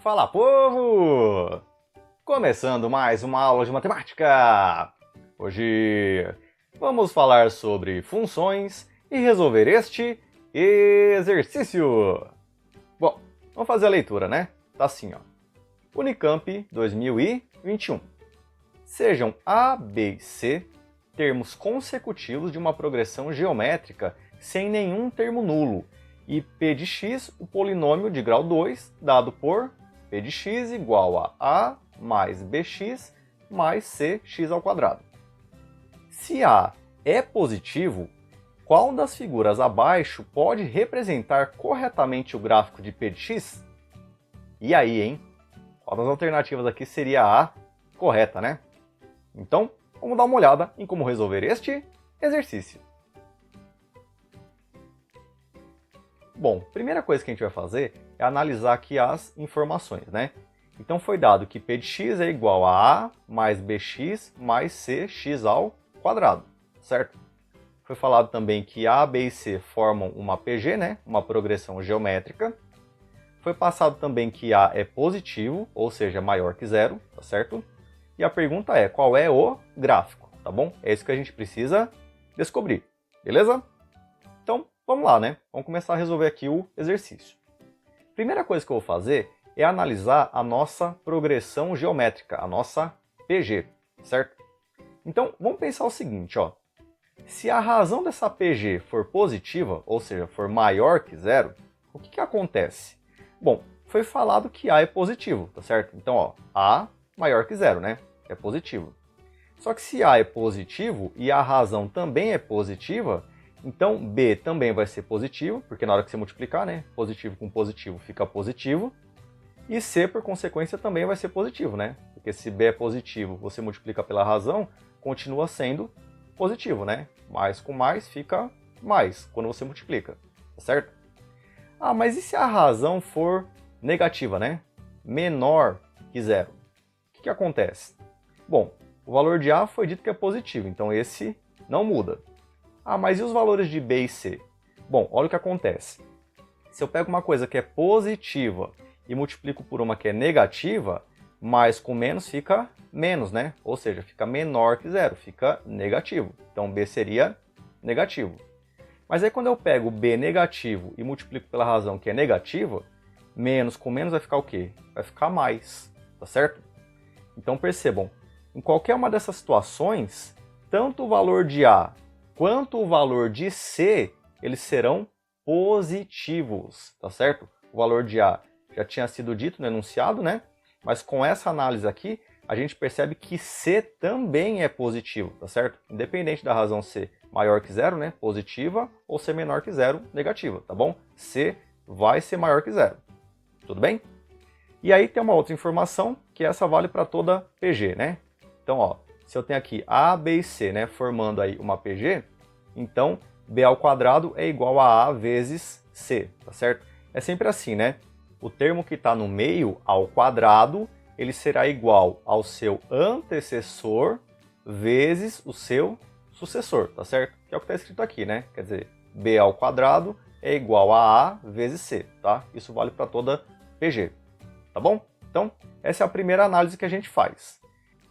Fala, povo! Começando mais uma aula de matemática! Hoje vamos falar sobre funções e resolver este exercício. Bom, vamos fazer a leitura, né? Tá assim, ó. Unicamp 2021. Sejam A, B e C termos consecutivos de uma progressão geométrica sem nenhum termo nulo, e P de x, o polinômio de grau 2, dado por P de x igual a mais bx mais cx ao quadrado. Se A é positivo, qual das figuras abaixo pode representar corretamente o gráfico de P de x? E aí, hein? Qual das alternativas aqui seria a correta, né? Então, vamos dar uma olhada em como resolver este exercício. Bom, primeira coisa que a gente vai fazer é analisar aqui as informações, né? Então foi dado que P de x é igual a mais bx mais cx ao quadrado, certo? Foi falado também que A, B e C formam uma PG, né? Uma progressão geométrica. Foi passado também que A é positivo, ou seja, maior que zero, tá certo? E a pergunta é, qual é o gráfico, tá bom? É isso que a gente precisa descobrir, beleza? Então, vamos lá, né? Vamos começar a resolver aqui o exercício. Primeira coisa que eu vou fazer é analisar a nossa progressão geométrica, a nossa PG, certo? Então, vamos pensar o seguinte, ó. Se a razão dessa PG for positiva, ou seja, for maior que zero, o que acontece? Bom, foi falado que A é positivo, tá certo? Então, ó, A maior que zero, né? É positivo. Só que se A é positivo e a razão também é positiva, então B também vai ser positivo, porque na hora que você multiplicar, né? Positivo com positivo fica positivo. E C, por consequência, também vai ser positivo, né? Porque se B é positivo, você multiplica pela razão, continua sendo positivo, né? Mais com mais fica mais, quando você multiplica, tá certo? Ah, mas e se a razão for negativa, né? Menor que zero? O que acontece? Bom, o valor de A foi dito que é positivo, então esse não muda. Ah, mas e os valores de B e C? Bom, olha o que acontece. Se eu pego uma coisa que é positiva e multiplico por uma que é negativa, mais com menos fica menos, né? Ou seja, fica menor que zero, fica negativo. Então B seria negativo. Mas aí quando eu pego B negativo e multiplico pela razão que é negativa, menos com menos vai ficar o quê? Vai ficar mais, tá certo? Então percebam, em qualquer uma dessas situações, tanto o valor de A quanto o valor de C, eles serão positivos, tá certo? O valor de A já tinha sido dito no enunciado, né? Mas com essa análise aqui, a gente percebe que C também é positivo, tá certo? Independente da razão ser maior que zero, né? Positiva, ou ser menor que zero, negativa, tá bom? C vai ser maior que zero, tudo bem? E aí tem uma outra informação, que essa vale para toda PG, né? Então, ó, se eu tenho aqui A, B e C, né, formando aí uma PG, então B ao quadrado é igual a A vezes C, tá certo? É sempre assim, né? O termo que está no meio ao quadrado, ele será igual ao seu antecessor vezes o seu sucessor, tá certo? Que é o que está escrito aqui, né? Quer dizer, B ao quadrado é igual a A vezes C, tá? Isso vale para toda PG, tá bom? Então, essa é a primeira análise que a gente faz.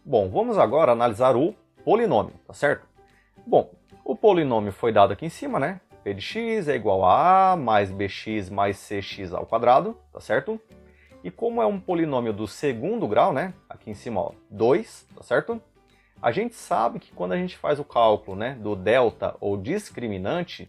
Bom, vamos agora analisar o polinômio, tá certo? Bom, o polinômio foi dado aqui em cima, né? P de x é igual a A mais bx mais cx ao quadrado, tá certo? E como é um polinômio do segundo grau, né? Aqui em cima, ó, 2, tá certo? A gente sabe que quando a gente faz o cálculo, né, do delta ou discriminante,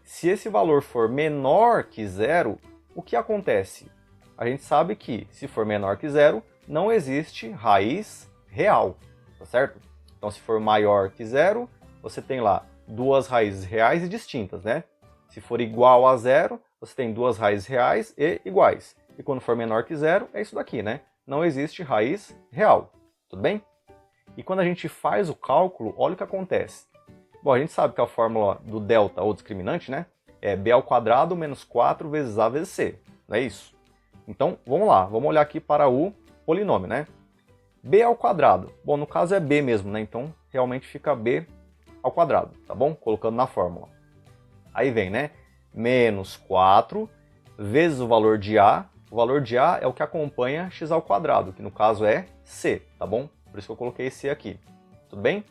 se esse valor for menor que zero, o que acontece? A gente sabe que, se for menor que zero, não existe raiz real, tá certo? Então, se for maior que zero, você tem lá duas raízes reais e distintas, né? Se for igual a zero, você tem duas raízes reais e iguais. E quando for menor que zero, é isso daqui, né? Não existe raiz real, tudo bem? E quando a gente faz o cálculo, olha o que acontece. Bom, a gente sabe que a fórmula do delta ou discriminante, né? É b ao quadrado menos 4 vezes a vezes c, não é isso? Então, vamos lá, vamos olhar aqui para o polinômio, né? B ao quadrado. Bom, no caso é B mesmo, né? Então, realmente fica B ao quadrado, tá bom? Colocando na fórmula. Aí vem, né? Menos 4 vezes o valor de A, o valor de A é o que acompanha x ao quadrado, que no caso é C, tá bom? Por isso que eu coloquei C aqui, tudo bem?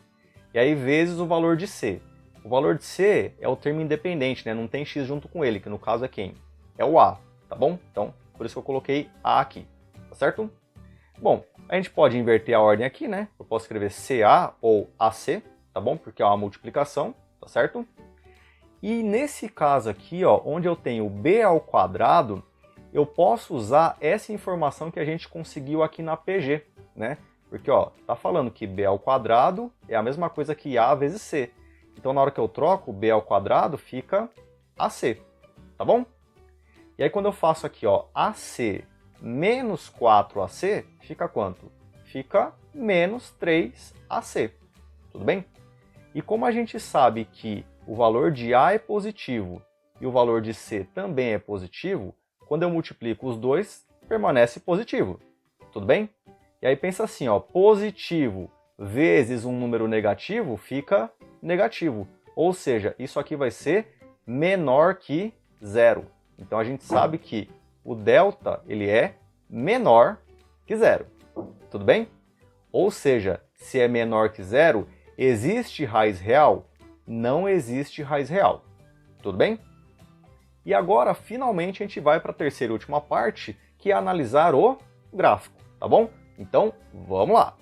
E aí vezes o valor de C. O valor de C é o termo independente, né? Não tem x junto com ele, que no caso é quem? É o A, tá bom? Então, por isso que eu coloquei A aqui, tá certo? Bom, a gente pode inverter a ordem aqui, né? Eu posso escrever CA ou AC, tá bom? Porque é uma multiplicação, tá certo? E nesse caso aqui, ó, onde eu tenho B ao quadrado, eu posso usar essa informação que a gente conseguiu aqui na PG, né? Porque, ó, tá falando que B ao quadrado é a mesma coisa que A vezes C. Então, na hora que eu troco, B ao quadrado fica AC, tá bom? E aí, quando eu faço aqui, ó, AC menos 4AC, fica quanto? Fica menos 3AC, tudo bem? E como a gente sabe que o valor de A é positivo e o valor de C também é positivo, quando eu multiplico os dois, permanece positivo, tudo bem? E aí pensa assim, ó, positivo vezes um número negativo fica negativo. Ou seja, isso aqui vai ser menor que zero. Então a gente sabe que o delta ele é menor que zero. Tudo bem? Ou seja, se é menor que zero, existe raiz real? Não existe raiz real. Tudo bem? E agora, finalmente, a gente vai para a terceira e última parte, que é analisar o gráfico, tá bom? Então, vamos lá!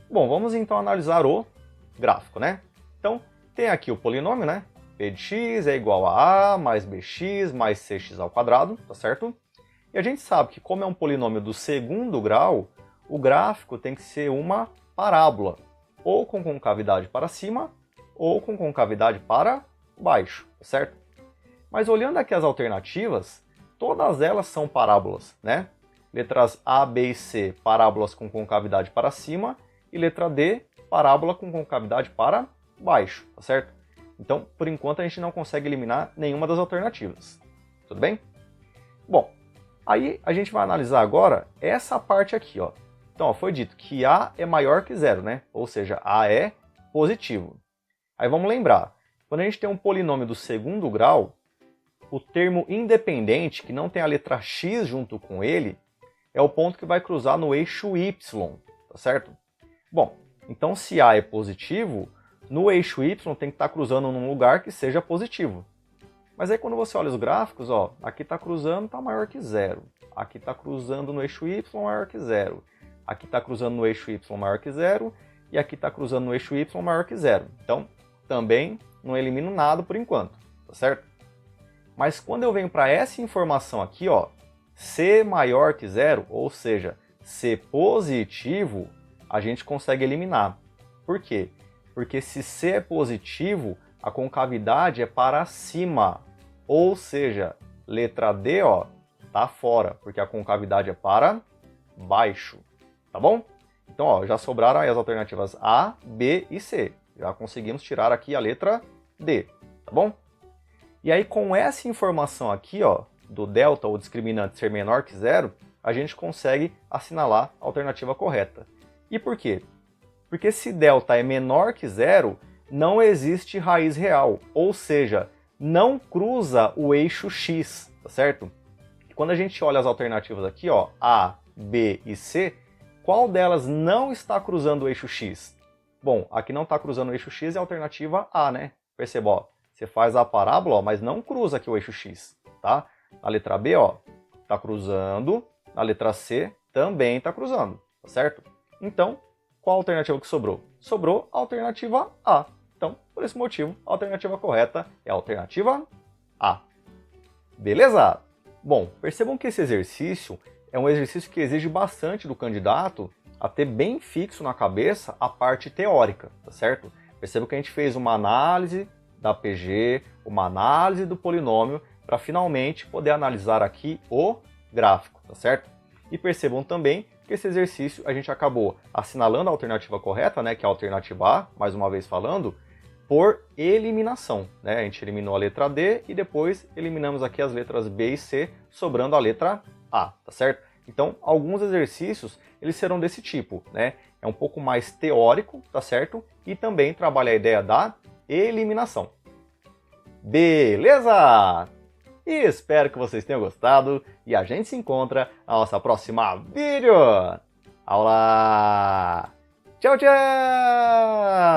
Bom, vamos então analisar o gráfico, né? Então, tem aqui o polinômio, né? P de x é igual a mais bx mais cx ao quadrado, tá certo? E a gente sabe que como é um polinômio do segundo grau, o gráfico tem que ser uma parábola, ou com concavidade para cima, ou com concavidade para baixo, tá certo? Mas olhando aqui as alternativas, todas elas são parábolas, né? Letras A, B e C, parábolas com concavidade para cima, e letra D, parábola com concavidade para baixo, tá certo? Então, por enquanto, a gente não consegue eliminar nenhuma das alternativas. Tudo bem? Bom, aí a gente vai analisar agora essa parte aqui, ó. Então, ó, foi dito que A é maior que zero, né? Ou seja, A é positivo. Aí vamos lembrar, quando a gente tem um polinômio do segundo grau, o termo independente, que não tem a letra x junto com ele, é o ponto que vai cruzar no eixo y, tá certo? Bom, então se A é positivo, no eixo y tem que estar cruzando num lugar que seja positivo. Mas aí quando você olha os gráficos, ó, aqui está cruzando, está maior que zero. Aqui está cruzando no eixo y maior que zero. Aqui está cruzando no eixo y maior que zero. E aqui está cruzando no eixo y maior que zero. Então, também não elimino nada por enquanto, tá certo? Mas quando eu venho para essa informação aqui, ó, C maior que zero, ou seja, C positivo, a gente consegue eliminar. Por quê? Porque se C é positivo, a concavidade é para cima. Ou seja, letra D, ó, tá fora, porque a concavidade é para baixo. Tá bom? Então, ó, já sobraram aí as alternativas A, B e C. Já conseguimos tirar aqui a letra D, tá bom? E aí, com essa informação aqui, ó, do delta ou discriminante ser menor que zero, a gente consegue assinalar a alternativa correta. E por quê? Porque se delta é menor que zero, não existe raiz real, ou seja, não cruza o eixo x, tá certo? E quando a gente olha as alternativas aqui, ó, A, B e C, qual delas não está cruzando o eixo x? Bom, aqui não está cruzando o eixo x é a alternativa A, né? Perceba, ó, você faz a parábola, ó, mas não cruza aqui o eixo x, tá? Na letra B, ó, está cruzando, na letra C também está cruzando, tá certo? Então, qual a alternativa que sobrou? Sobrou a alternativa A. Então, por esse motivo, a alternativa correta é a alternativa A. Beleza? Bom, percebam que esse exercício é um exercício que exige bastante do candidato a ter bem fixo na cabeça a parte teórica, tá certo? Percebam que a gente fez uma análise da PG, uma análise do polinômio, para finalmente poder analisar aqui o gráfico, tá certo? E percebam também que esse exercício a gente acabou assinalando a alternativa correta, né, que é a alternativa A, mais uma vez falando, por eliminação, né? A gente eliminou a letra D e depois eliminamos aqui as letras B e C, sobrando a letra A, tá certo? Então, alguns exercícios, eles serão desse tipo, né? É um pouco mais teórico, tá certo? E também trabalha a ideia da eliminação. Beleza? E espero que vocês tenham gostado e a gente se encontra na nossa próxima vídeo aula. Tchau, tchau!